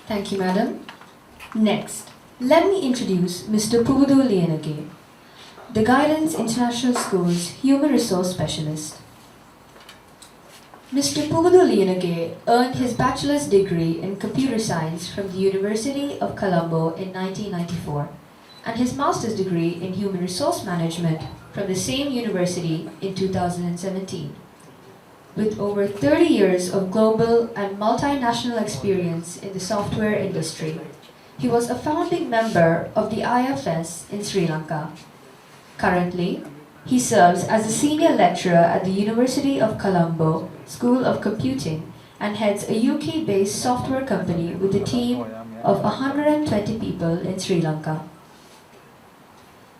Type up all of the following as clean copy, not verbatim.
Thank you, madam. Next, let me introduce Mr. Pubudu Liyanage, the Guidance International School's Human Resource Specialist. Mr. Pubudu Liyanage earned his bachelor's degree in computer science from the University of Colombo in 1994 and his master's degree in human resource management from the same university in 2017. With over 30 years of global and multinational experience in the software industry, he was a founding member of the IFS in Sri Lanka. Currently, he serves as a senior lecturer at the University of Colombo School of Computing and heads a UK-based software company with a team of 120 people in Sri Lanka.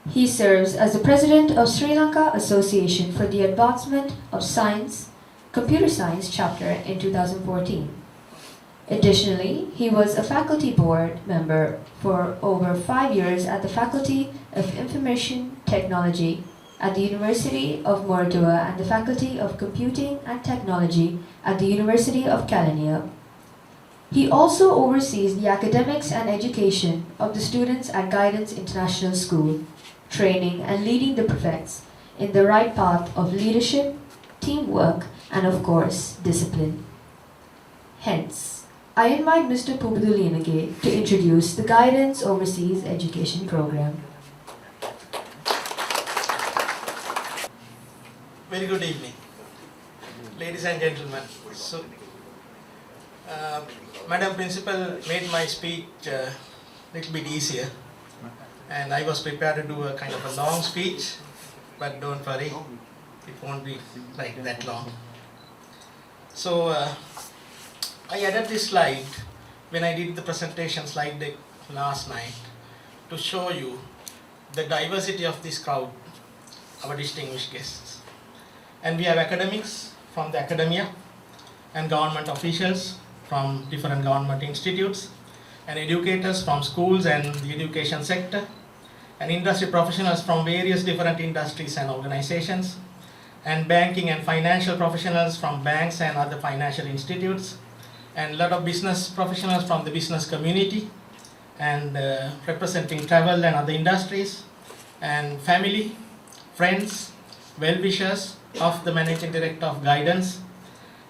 He serves as the president of Sri Lanka Association for the Advancement of Science, Computer Science chapter in 2014. Additionally, he was a faculty board member for over 5 years at the Faculty of Information Technology at the University of Moratuwa and the Faculty of Computing and Technology at the University of Kelaniya. He also oversees the academics and education of the students at Guidance International School, training and leading the prefects in the right path of leadership, teamwork, and of course, discipline. Hence, I invite Mr. Pubudu Liyanage to introduce the Guidance Overseas Education Program. Very good evening, ladies and gentlemen. So, Madam Principal made my speech a little bit easier, and I was prepared to do a kind of a long speech, but don't worry, it won't be like that long. So, I added this slide when I did the presentation slide deck last night to show you the diversity of this crowd, our distinguished guests. And we have academics from the academia and government officials from different government institutes and educators from schools and the education sector and industry professionals from various different industries and organizations and banking and financial professionals from banks and other financial institutes and a lot of business professionals from the business community and representing travel and other industries and family, friends, well-wishers of the Managing Director of Guidance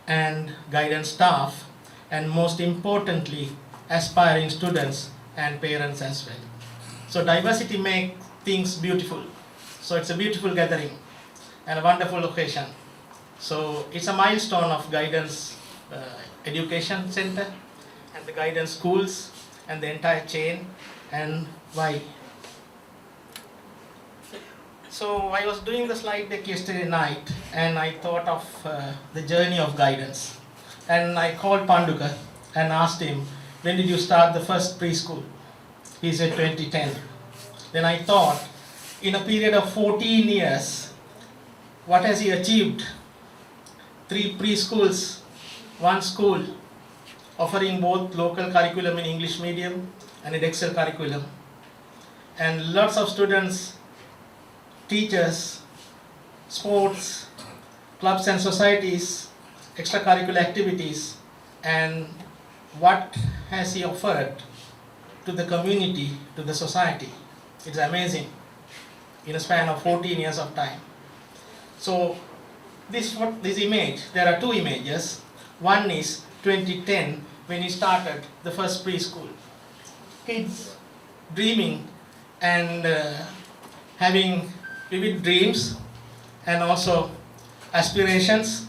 and guidance staff, and most importantly, aspiring students and parents as well. So diversity makes things beautiful. So it's a beautiful gathering and a wonderful occasion. So it's a milestone of Guidance Education Center and the guidance schools and the entire chain. And why? So I was doing the slide deck yesterday night and I thought of the journey of guidance. And I called Panduka and asked him, when did you start the first preschool? He said 2010. Then I thought, in a period of 14 years, what has he achieved? 3 preschools, 1 school, offering both local curriculum in English medium and an Excel curriculum. And lots of students, teachers, sports, clubs and societies, extracurricular activities, and what has he offered to the community, to the society. It's amazing in a span of 14 years of time. So this image, there are 2 images. One is 2010 when he started the first preschool. Kids dreaming and having vivid dreams and also aspirations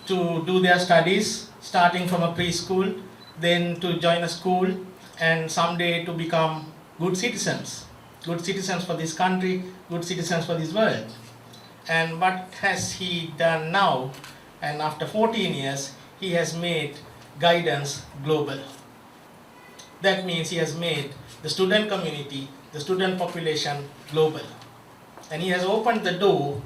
to do their studies, starting from a preschool, then to join a school and someday to become good citizens for this country, good citizens for this world. And what has he done now? And after 14 years, he has made guidance global. That means he has made the student community, the student population global. And he has opened the door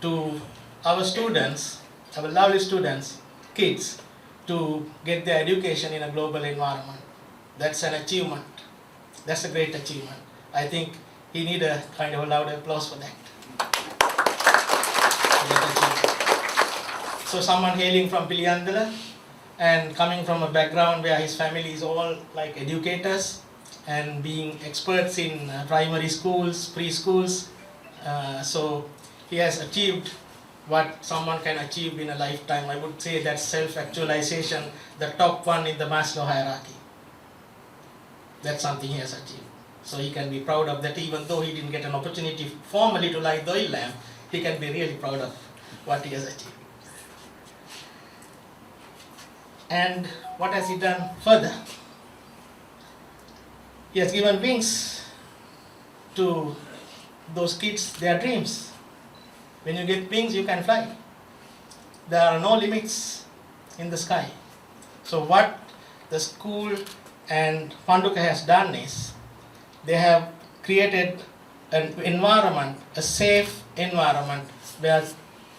to our students, our lovely students, kids, to get their education in a global environment. That's an achievement. That's a great achievement. I think he needs a kind of a loud applause for that. So someone hailing from Piliyandala, and coming from a background where his family is all like educators and being experts in primary schools, preschools, so he has achieved what someone can achieve in a lifetime. I would say that's self-actualization, the top one in the Maslow hierarchy. That's something he has achieved. So he can be proud of that, even though he didn't get an opportunity formally to light the oil lamp, he can be really proud of what he has achieved. And what has he done further? He has given wings to those kids, their dreams. When you get wings, you can fly. There are no limits in the sky. So what the school and Panduka has done is, they have created an environment, a safe environment, where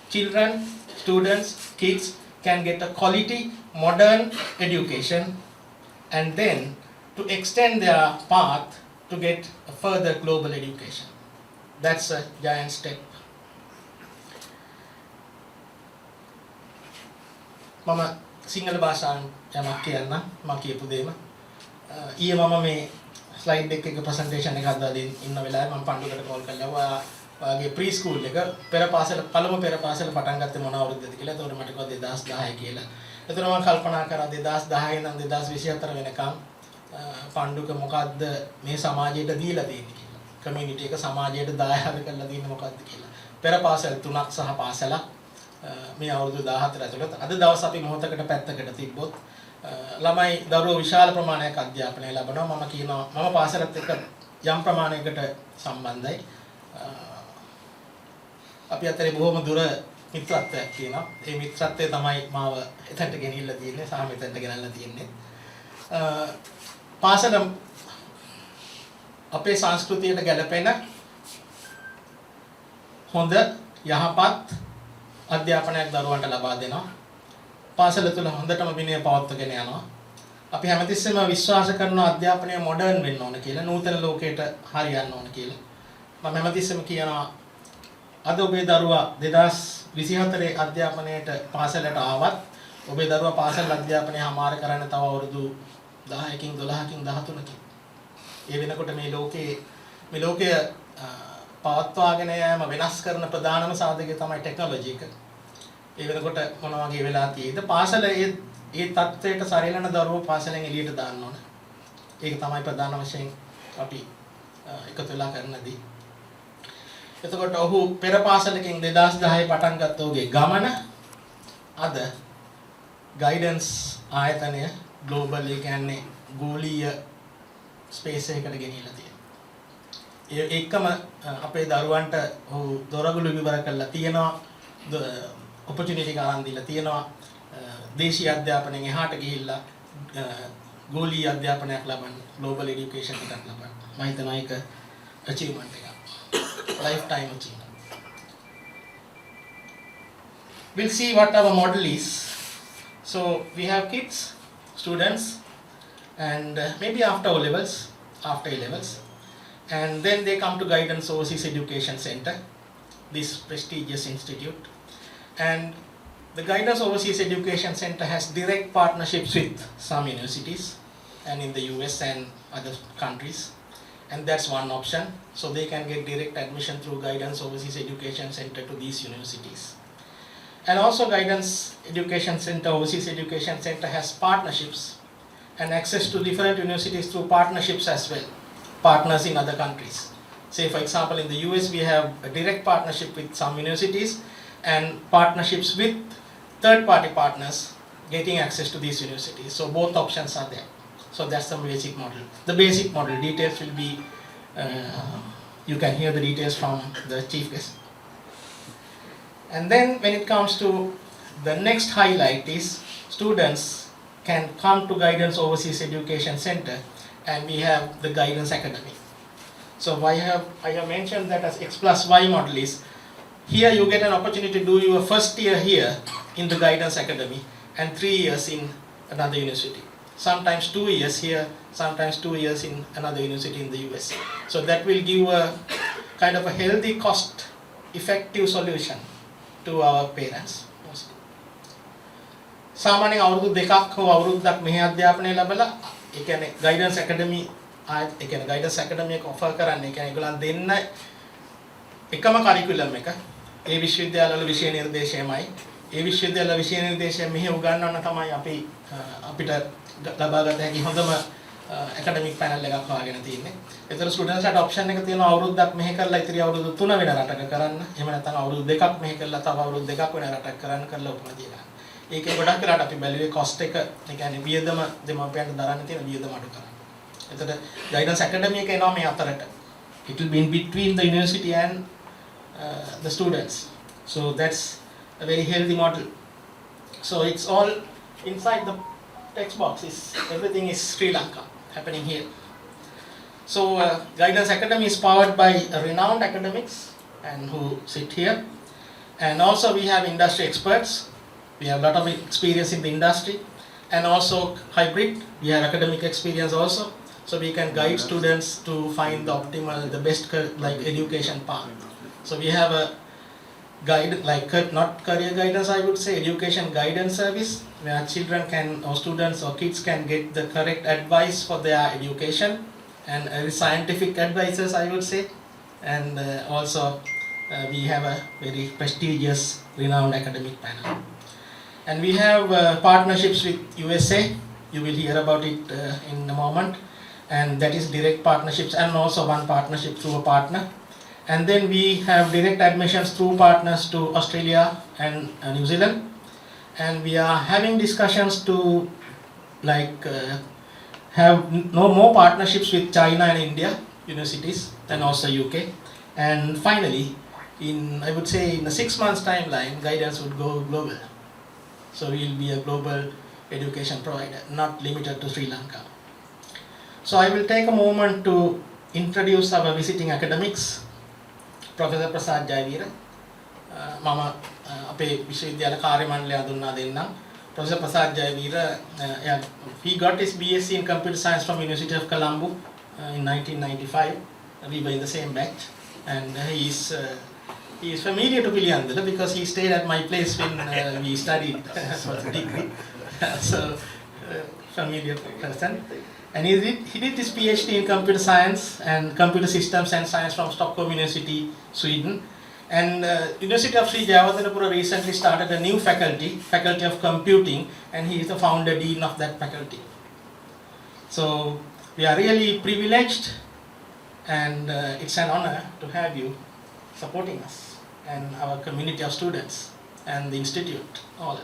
children, students, kids can get a quality, modern education, and then to extend their path to get a further global education. That's a giant step. මම සිංහල භාෂාවෙන් යමක් කියන්න මම කියපු දෙයම ඊයේ මම මේ slide දෙක එක ප්‍රසන්ටේෂන් එකක් දාලා ඉන්න වෙලාවේ මම පණ්ඩුකට කෝල් කළා ඔයාගේ ප්‍රී ස්කූල් එක පෙර පාසල පළමු පෙර පාසල පටන් ගත්තේ මොන අවුරුද්දද කියලා. ඒතකොට මට කිව්වා 2010 කියලා. ඒතකොට මම කල්පනා කරා 2010 ඉඳන් 2024 වෙනකම් පණ්ඩුක මොකද්ද මේ සමාජයට දීලා දෙන්නේ කියලා. කමියුනිටි එක සමාජයට දායාද කරලා දෙන්නේ මොකද්ද කියලා. පෙර පාසල් 3ක් සහ පාසලක් මේ අවුරුදු 14 ඇතුළත අද දවස් අපි මොහොතකට පැත්තකට තිබ්බොත් ළමයි දරුවෝ විශාල ප්‍රමාණයක් අධ්‍යාපනය ලබනවා. මම කියනවා මම පාසලත් එක්ක යම් ප්‍රමාණයකට සම්බන්ධයි. අපි අතරේ බොහොම දුර මිත්‍රත්වයක් තියෙනවා. ඒ මිත්‍රත්වය තමයි මාව එතනට ගෙනිහිල්ලා තියෙන්නේ, සහ මෙතනට ගෙනල්ලා තියෙන්නේ. පාසල අපේ සංස්කෘතියට ගැලපෙන හොඳ යහපත් අධ්‍යාපනයක් දරුවන්ට ලබා දෙනවා. පාසල තුල හොඳටම විනය පවත්වාගෙන යනවා. අපි හැමතිස්සෙම විශ්වාස කරන අධ්‍යාපනය මොඩර්න් වෙන්න ඕන කියලා, නූතන ලෝකයට හරියන්න ඕන කියලා. මම හැමතිස්සෙම කියනවා අද ඔබේ දරුවා 2024 අධ්‍යාපනයට පාසලට ආවත් ඔබේ දරුවා පාසල් අධ්‍යාපනය හමාර කරන්න තව අවුරුදු 10කින් 12කින් 13කින්. ඒ වෙනකොට මේ ලෝකය පවත්වාගෙන යෑම වෙනස් කරන ප්‍රධානම සාධකය තමයි ටෙක්නොලොජි එක. ඒ වෙනකොට මොන වගේ වෙලා තියෙද පාසල ඒ තත්ත්වයට සරිලන දරුවෝ පාසලෙන් එළියට දාන්න ඕන. ඒක තමයි ප්‍රධාන වශයෙන් අපි එකතු වෙලා කරනදී. එතකොට ඔහු පෙර පාසලකින් 2010 පටන් ගත්ත ඔහුගේ ගමන අද ගයිඩන්ස් ආයතනය ග්ලෝබල් ඒ කියන්නේ ගෝලීය ස්පේස් එකකට ගෙනියලා තියෙනවා. ඒ එක්කම අපේ දරුවන්ට ඔහු දොරගුළු විවර කරලා තියෙනවා, ඔපචුනිටි එක අරන් දීලා තියෙනවා. දේශීය අධ්‍යාපනයෙන් එහාට ගිහිල්ලා ගෝලීය අධ්‍යාපනයක් ලබන්න, ග්ලෝබල් এডুকেෂන් එකක් ලබන්න. මම හිතනවා ඒක achievement එකක්. Lifetime achievement. We'll see what our model is. So we have kids, students, and maybe after O-levels, after A-levels, and then they come to Guidance Overseas Education Center, this prestigious institute. And the Guidance Overseas Education Center has direct partnerships with some universities and in the US and other countries. And that's one option. So they can get direct admission through Guidance Overseas Education Center to these universities. And also Guidance Education Center, Overseas Education Center has partnerships and access to different universities through partnerships as well. Partners in other countries. Say for example in the US we have a direct partnership with some universities and partnerships with third-party partners getting access to these universities. So both options are there. So that's the basic model. The basic model details will be, you can hear the details from the chief guest. And then when it comes to the next highlight is students can come to Guidance Overseas Education Center and we have the Guidance Academy. So I have mentioned that as X+Y model is, here you get an opportunity to do your first year here in the Guidance Academy and 3 years in another university. Sometimes 2 years here, sometimes 2 years in another university in the US. So that will give a kind of a healthy cost-effective solution to our parents. සාමාන්‍යයෙන් අවුරුදු දෙකක් හෝ අවුරුද්දක් මෙහි අධ්‍යාපනය ලැබලා ඒ කියන්නේ guidance ඇකඩමි ඒ කියන්නේ ගයිඩන්ස් ඇකඩමි එක ඔෆර් කරන්නේ. ඒ කියන්නේ ඒගොල්ලන් දෙන්න එකම කරිකුලම් එක. ඒ විශ්වවිද්‍යාලවල විෂය නිර්දේශයමයි. ඒ විශ්වවිද්‍යාල විෂය නිර්දේශය මෙහි උගන්වන්න තමයි අපි අපිට ලබාගත හැකි හොඳම ඇකඩමික් පැනල් එකක් හොයාගෙන තියෙන්නේ. ඒතර ස්ටුඩන්ට්ස්ලාට ඔප්ෂන් එක තියෙනවා අවුරුද්දක් මෙහෙ කරලා ඉතිරි අවුරුදු 3 වෙන රටක කරන්න. එහෙම නැත්නම් අවුරුදු 2ක් මෙහෙ කරලා තව අවුරුදු 2ක් වෙන රටක කරන්න කරලා උපනදී ගන්න. ඒකේ ගොඩක් වෙලාට අපි බැලුවේ කොස්ට් එක, ඒ කියන්නේ වියදම දෙමාපියන්ට දරන්න තියෙන වියදම අඩු කරන්න. එතකොට ගයිඩන්ස් ඇකඩමි එක එනවා මේ අතරට. It will be in between the university and the students. So that's a very healthy model. So it's all inside the text box. Everything is Sri Lanka happening here. So Guidance Academy is powered by renowned academics and who sit here, and also we have industry experts. We have a lot of experience in the industry, and also hybrid. We have academic experience also, so we can guide students to find the optimal, the best like education path. So we have a guide, like not career guidance, I would say education guidance service, where children can, or students or kids can get the correct advice for their education, and scientific advices, I would say, and also we have a very prestigious, renowned academic panel, and we have partnerships with USA. You will hear about it in a moment, and that is direct partnerships, and also one partnership through a partner. And then we have direct admissions through partners to Australia and New Zealand, and we are having discussions to like have no more partnerships with China and India universities, and also UK. And finally, I would say in a 6 months timeline, Guidance would go global. So we will be a global education provider, not limited to Sri Lanka. So I will take a moment to introduce our visiting academics. Professor Prasad Jayavira, මම අපේ විශ්වවිද්‍යාල කාර්ය මණ්ඩලය දුන්නා දෙන්නම්. Professor Prasad Jayavira, he got his BSc in Computer Science from University of Colombo in 1995. We were in the same batch, and he is familiar to Piliyandala because he stayed at my place when we studied for the degree. So familiar person. And he did his PhD in computer science and computer systems and science from Stockholm University, Sweden. And University of Sri Jayawardenepura recently started a new faculty of computing, and he is the founder dean of that faculty. So we are really privileged, and it's an honor to have you supporting us and our community of students and the institute, all.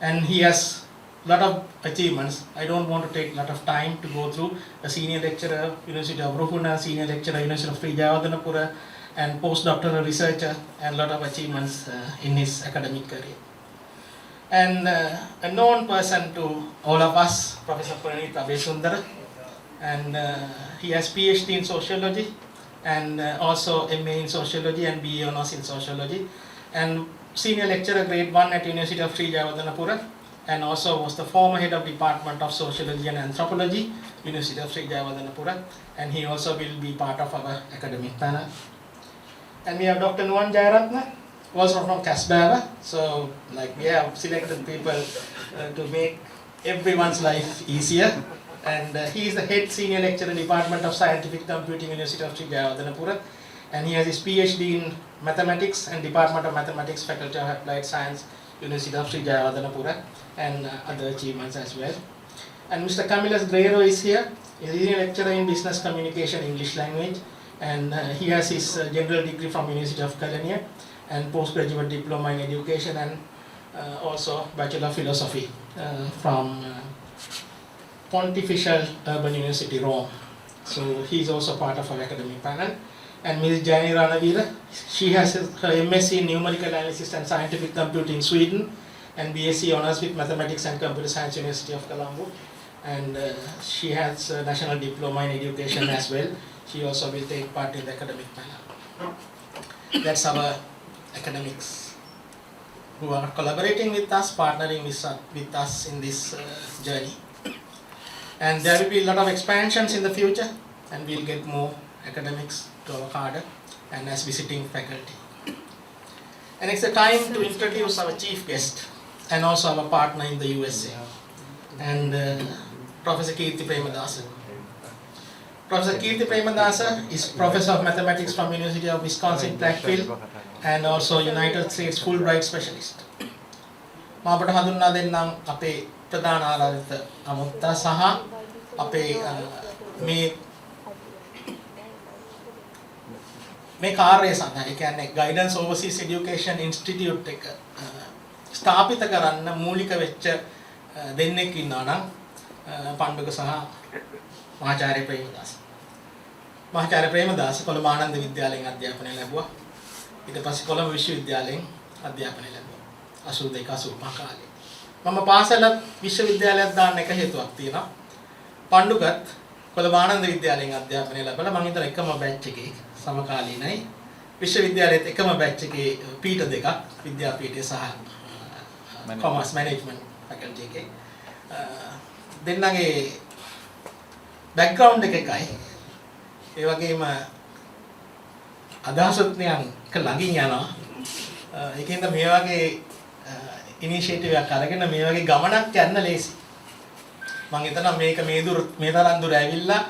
And he has lot of achievements. I don't want to take a lot of time to go through. A senior lecturer, University of Ruhuna, senior lecturer, University of Sri Jayawardenepura, and postdoctoral researcher, and a lot of achievements in his academic career. And a known person to all of us, Professor Pranita Besundara, and he has PhD in sociology, and also MA in sociology and BA honors in sociology, and senior lecturer grade 1 at University of Sri Jayawardenepura, and also was the former head of Department of Sociology and Anthropology, University of Sri Jayawardenepura, and he also will be part of our academic panel. And we have Dr. Nuwan Jayaratna, also from Casbaba. So like we have selected people to make everyone's life easier. And he is the head senior lecturer in Department of Scientific Computing, University of Sri Jayawardenepura, and he has his PhD in Mathematics and Department of Mathematics, Faculty of Applied Science, University of Sri Jayawardenepura, and other achievements as well. And Mr. Camillus Guerrero is here. He is a senior lecturer in Business Communication, English language, and he has his general degree from University of Colonia, and postgraduate diploma in education, and also Bachelor of Philosophy from Pontifical Urban University, Rome. So he is also part of our academic panel. And Ms. Jani Ranavira, she has her MSc in Numerical Analysis and Scientific Computing, Sweden, and BSc Honours with Mathematics and Computer Science, University of Colombo. And she has a National Diploma in Education as well. She also will take part in the academic panel. That's our academics who are collaborating with us, partnering with us in this journey. And there will be a lot of expansions in the future, and we'll get more academics to our cadre and as visiting faculty. And it's the time to introduce our chief guest. and also I'm a partner in the USA. And Professor Kirti Premadasa. Professor Kirti Premadasa is Professor of Mathematics from University of Wisconsin-Platteville and also United States Fulbright Specialist. මාපට හඳුන්වා දෙන්නම් අපේ ප්‍රධාන ආරාධිත අමුත්තා සහ අපේ මේ කාර්යය සඳහා ඒ කියන්නේ Guidance Overseas Education Institute එක ස්ථාපිත කරන්න මූලික වෙච්ච දෙන්නෙක් ඉන්නවා නම් පණ්ඩුක සහ මහාචාර්ය ප්‍රේමදාස. මහාචාර්ය ප්‍රේමදාස කොළඹ ආනන්ද විද්‍යාලයෙන් අධ්‍යාපනය ලැබුවා. ඊට පස්සේ කොළඹ විශ්වවිද්‍යාලයෙන් අධ්‍යාපනය ලැබුවා. 82 85 කාලේ. මම පාසලත් විශ්වවිද්‍යාලයක් දාන්න එක හේතුවක් තියෙනවා. පණ්ඩුකත් කොළඹ ආනන්ද විද්‍යාලයෙන් අධ්‍යාපනය ලැබලා මම හිතන එකම බැච් එකේ සමකාලීනයි. විශ්වවිද්‍යාලයේත් එකම බැච් එකේ පීඨ දෙකක් විද්‍යාපීඨය සහ කොමර්ස් මැනේජ්මන්ට් ෆැකල්ටි එකේ දෙන්නගේ බෑග්ග්‍රවුන්ඩ් එක එකයි. ඒ වගේම අදහසත් නිකන් එක ළඟින් යනවා. ඒකෙන්ද මේ වගේ ඉනිෂියේටිව් එකක් අරගෙන මේ වගේ ගමනක් යන්න ලේසි. මම හිතනවා මේක මේ තරම් දුර ඇවිල්ලා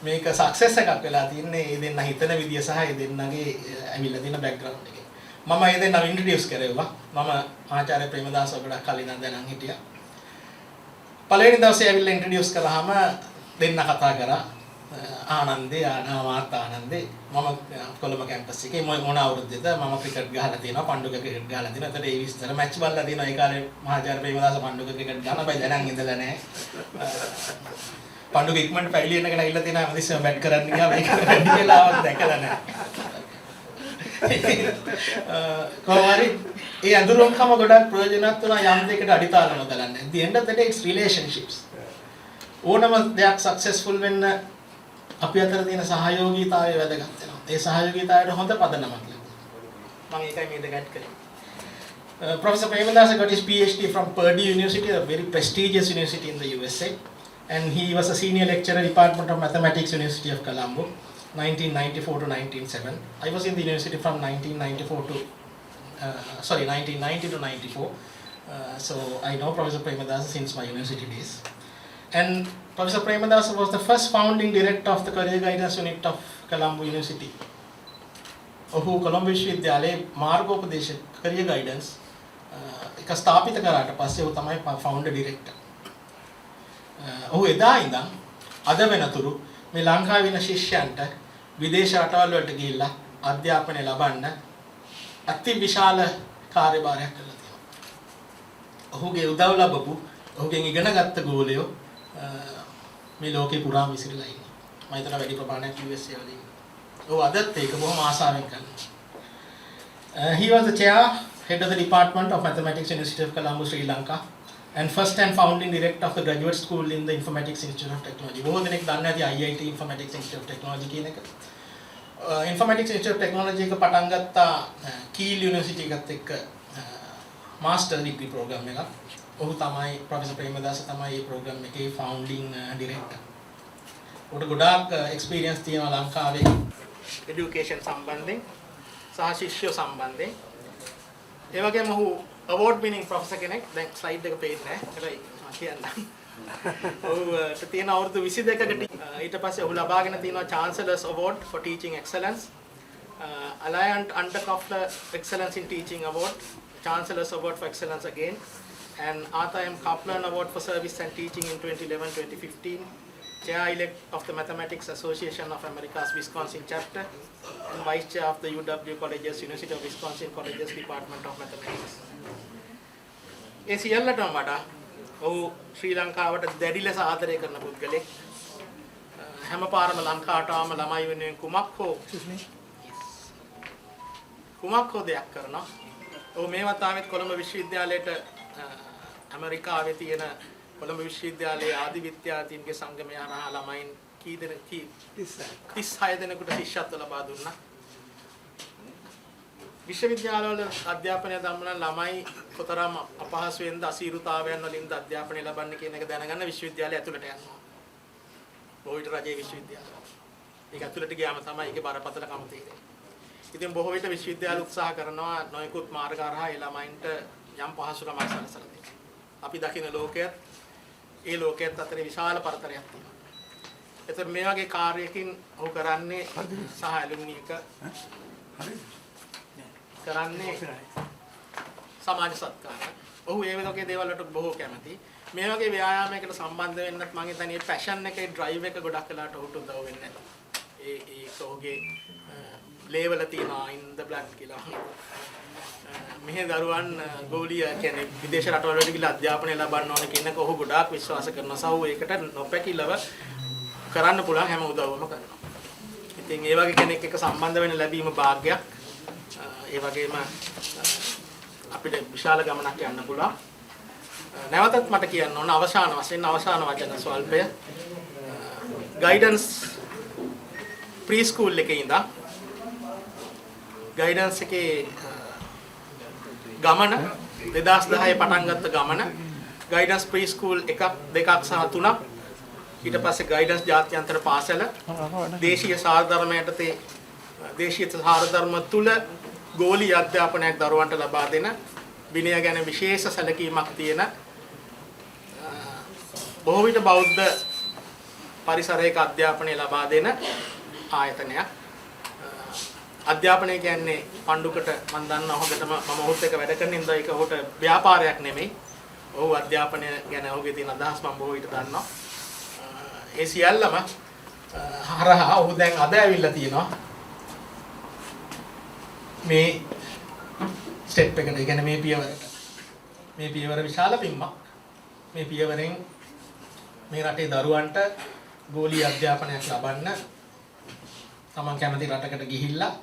මේක සක්සස් එකක් වෙලා තින්නේ ඒ දෙන්න හිතන විදිය සහ ඒ දෙන්නගේ ඇවිල්ලා තියෙන බෑග්ග්‍රවුන්ඩ් එකේ. මම ඒ දෙන්නව ඉන්ට්‍රොඩියුස් කරේවා. මම ආචාර්ය ප්‍රේමදාස ඔබට කලින් දැනන් හිටියා. පළවෙනි දවසේ ඇවිල්ලා ඉන්ට්‍රොඩියුස් කරාම දෙන්න කතා කරා. ආනන්දේ ආනවාත් ආනන්දේ මම කොළඹ කැම්පස් එකේ මොන අවුරුද්දේද මම ක්‍රිකට් ගහලා තියෙනවා පණ්ඩුක ක්‍රිකට් ගහලා තියෙනවා. ඒතර ඒ විස්තර මැච් බලලා තියෙනවා. ඒ කාලේ මහාචාර්ය ප්‍රේමදාස පණ්ඩුක ක්‍රිකට් ගහන බයි දැනන් ඉඳලා නැහැ. පණ්ඩුක ඉක්මනට පැවිලි වෙනකන් ඇවිල්ලා තියෙනවා. හැමතිස්සෙම බැට් කරන්න ගියා. මේක වැඩි වෙලාවක් දැකලා නැහැ. කොහොමරි ඒ අඳුරුම්කම ගොඩක් ප්‍රයෝජනවත් වුණා යම් දෙයකට අඩිතාල නොදලන්න. at the end of the day it's relationships. ඕනම දෙයක් successful වෙන්න අපි අතර තියෙන සහයෝගීතාවය වැදගත් වෙනවා. ඒ සහයෝගීතාවයට හොඳ පදනමක් ලැබුණා. මම ඒකයි මේ දෙක ඇඩ් කරේ. Professor Premadasa got his PhD from Purdue University, a very prestigious university in the USA, and he was a senior lecturer, Department of Mathematics, University of Colombo, 1994 to 1907. I was in the university from 1990 to 94. So I know Professor Premadasa since my university days. And Professor Premadasa was the first founding director of the Career Guidance Unit of Colombo University. ඔහු කොළඹ විශ්වවිද්‍යාලයේ මාර්ගෝපදේශ career guidance එක ස්ථාපිත කරාට පස්සේ ඔහු තමයි founder director. ඔහු එදා ඉඳන් අද වෙනතුරු මේ ලංකාවේ ඉන්න ශිෂ්‍යයන්ට විදේශ රටවල් වලට ගිහිල්ලා අධ්‍යාපනය ලබන්න අති විශාල කාර්යභාරයක් කරලා තියෙනවා. ඔහුගේ උදව් ලැබපු ඔහුගෙන් ඉගෙනගත්ත ගෝලයෝ මේ ලෝකේ පුරාම විසිරලා ඉන්නේ. මම හිතනවා වැඩි ප්‍රමාණයක් USA වල ඉන්නේ. ඔව් අදත් ඒක බොහොම ආසාවෙන් කරනවා. He was the chair, head of the Department of Mathematics, University of Colombo, Sri Lanka, and first and founding director of the graduate school in the Informatics Institute of Technology. බොහෝ දෙනෙක් දන්නේ නැති IIT Informatics Institute of Technology කියන එක. Informatics Institute of Technology එක පටන් ගත්තා කීල් university එකත් එක්ක master degree program එකක්. ඔහු තමයි ප්‍රොෆෙසර් ප්‍රේමදාස තමයි මේ ප්‍රෝග්‍රෑම් එකේ ෆවුන්ඩින් ඩිරෙක්ටර්. උට ගොඩාක් එක්ස්පීරියන්ස් තියෙනවා ලංකාවේ এডুকেෂන් සම්බන්ධයෙන් සහ ශිෂ්‍ය සම්බන්ධයෙන්. ඒ වගේම ඔහු award winning professor කෙනෙක්. දැන් ස්ලයිඩ් එක පේන්නේ නැහැ. ඒකයි කියන්න. ඔහුට තියෙන අවුරුදු 22කට ඊට පස්සේ ඔහු ලබාගෙන තියෙනවා Chancellor's Award for Teaching Excellence, Alliant Undercoffler Excellence in Teaching Award, Chancellor's Award for Excellence again, and Arthur M. Kaplan Award for Service and Teaching in 2011-2015, Chair-elect of the Mathematics Association of America's Wisconsin Chapter, and Vice Chair of the UW Colleges, University of Wisconsin Colleges Department of Mathematics. ඒ සියල්ලටම වඩා ඔහු ශ්‍රී ලංකාවට දැඩි ලෙස ආදරය කරන පුද්ගලෙක්. හැම පාරම ලංකාවට ආවම ළමයි වෙනුවෙන් කුමක් හෝ දෙයක් කරනවා. ඔහු මේ වතාවෙත් කොළඹ විශ්වවිද්‍යාලයට ඇමරිකාවේ තියෙන කොළඹ විශ්වවිද්‍යාලයේ ආදි විද්‍යාර්ථීන්ගේ සංගමය හරහා ළමයින් 36 දෙනෙකුට ශිෂ්‍යත්ව ලබා දුන්නා. විශ්වවිද්‍යාලවල අධ්‍යාපනය දම්වන ළමයි කොතරම් අපහසුවෙන්ද අසීරුතාවයන් වලින්ද අධ්‍යාපනය ලබන්නේ කියන එක දැනගන්න විශ්වවිද්‍යාලය ඇතුළට යනවා. බොහෝ විට රජයේ විශ්වවිද්‍යාල. ඒක ඇතුළට ගියාම තමයි ඒකේ බරපතලකම තේරෙන්නේ. ඉතින් බොහෝ විට විශ්වවිද්‍යාල උත්සාහ කරනවා නොයෙකුත් මාර්ග හරහා ඒ ළමයින්ට යම් පහසුකමක් සලසලා දෙනවා. අපි දකින ලෝකයේත් ඒ ලෝකයේත් අතර විශාල පරතරයක් තියෙනවා. ඒතර මේ වගේ කාර්යයකින් ඔහු කරන්නේ සහ ඇලුමිනි එක කරන්නේ සමාජ සත්කාරය. ඔහු ඒ වගේ දේවල් වලට බොහෝ කැමති. මේ වගේ ව්‍යායාමයකට සම්බන්ධ වෙන්නත් මම හිතන්නේ පැෂන් එකේ ඩ්‍රයිව් එක ගොඩක් වෙලාට ඔහුට උදව් වෙන්නේ නැහැ. ඒ ඔහුගේ ලේවල තියෙනවා in the blood කියලා. මෙහි දරුවන් ගෝලීය කියන්නේ විදේශ රටවල වලට ගිහලා අධ්‍යාපනය ලබන්න ඕන කියනක ඔහු ගොඩාක් විශ්වාස කරනවා. සහෝ ඒකට නොපැකිලව කරන්න පුළුවන් හැම උදව්වම කරනවා. ඉතින් ඒ වගේ කෙනෙක් එක්ක සම්බන්ධ වෙන්න ලැබීම වාග්යක්. ඒ වගේම අපිට විශාල ගමනක් යන්න පුළුවන්. නැවතත් මට කියන්න ඕන අවසාන වශයෙන් අවසාන වචන ස්වල්පය. ගයිඩන්ස් ප්‍රී ස්කූල් එකේ ඉඳන් ගයිඩන්ස් එකේ ගමන 2010 පටන් ගත්ත ගමන ගයිඩන්ස් ප්‍රී ස්කූල් 1 2 සහ 3ක් ඊට පස්සේ ගයිඩන්ස් ජාත්‍යන්තර පාසල දේශීය සාරධර්මයට දේශීය සාරධර්ම තුල ගෝලීය අධ්‍යාපනයක් දරුවන්ට ලබා දෙන විනය ගැන විශේෂ සැලකීමක් තියෙන බොහෝ විට බෞද්ධ පරිසරයක අධ්‍යාපනය ලබා දෙන ආයතනයක්. අධ්‍යාපනය කියන්නේ පණ්ඩුකට මම දන්නවා හොඳටම මම ඔහුත් එක්ක වැඩ කරන ඉඳලා ඒක ඔහුට ව්‍යාපාරයක් නෙමෙයි. ඔහු අධ්‍යාපනය ගැන ඔහුගේ තියෙන අදහස් මම බොහෝ විට දන්නවා. ඒ සියල්ලම හරහා ඔහු දැන් අද ඇවිල්ලා තියෙනවා මේ ස්ටෙප් එකට. ඒ කියන්නේ මේ පියවරට. මේ පියවර විශාල පිම්මක්. මේ පියවරෙන් මේ රටේ දරුවන්ට ගෝලීය අධ්‍යාපනයක් ලබන්න තමන් කැමති රටකට ගිහිල්ලා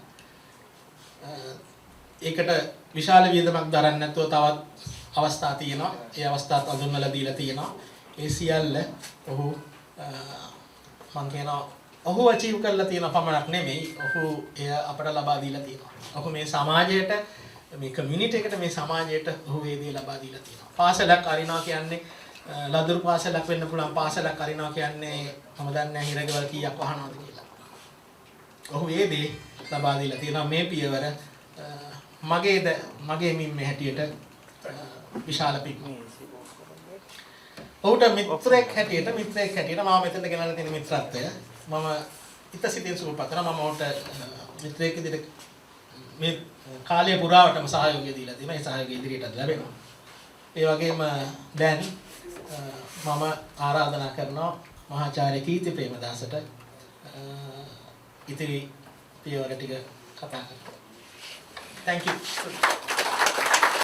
ඒකට විශාල වියදමක් දරන්න නැතුව තවත් අවස්ථා තියෙනවා. ඒ අවස්ථාත් අඳුන්වලා දීලා තියෙනවා. ඒ සියල්ල ඔහු මම කියනවා ඔහු අචීව් කරලා තියෙන පමණක් නෙමෙයි ඔහු එය අපට ලබා දීලා තියෙනවා. ඔහු මේ සමාජයට මේ කමියුනිටි එකට මේ සමාජයට ඔහු වේදිය ලබා දීලා තියෙනවා. පාසලක් අරිනවා කියන්නේ ලදරු පාසලක් වෙන්න පුළුවන්. පාසලක් අරිනවා කියන්නේ මම දන්නේ නැහැ හිරගෙවල් කීයක් වහනවද කියලා. ඔහු ඒ දේ ලබා දීලා තියෙනවා. මේ පියවර මගේ මිම්මේ හැටියට විශාල පිටුමක්. ඔහුට මිත්‍රෙක් හැටියට මම මෙතන ගෙනල්ලා තියෙන මිත්‍රත්වය මම ඉතසිතින් සුවපත් කරනවා. මම ඔහුට මිත්‍රයෙක් විදිහට මේ කාලය පුරාවටම සහයෝගය දීලා තියෙනවා. ඒ සහයෝගය ඉදිරියටත් ලැබෙනවා. ඒ වගේම දැන් මම ආරාධනා කරනවා මහාචාර්ය කීර්ති ප්‍රේමදාසට ඉතිරි පියවර ටික කතා කරන්න. Thank you.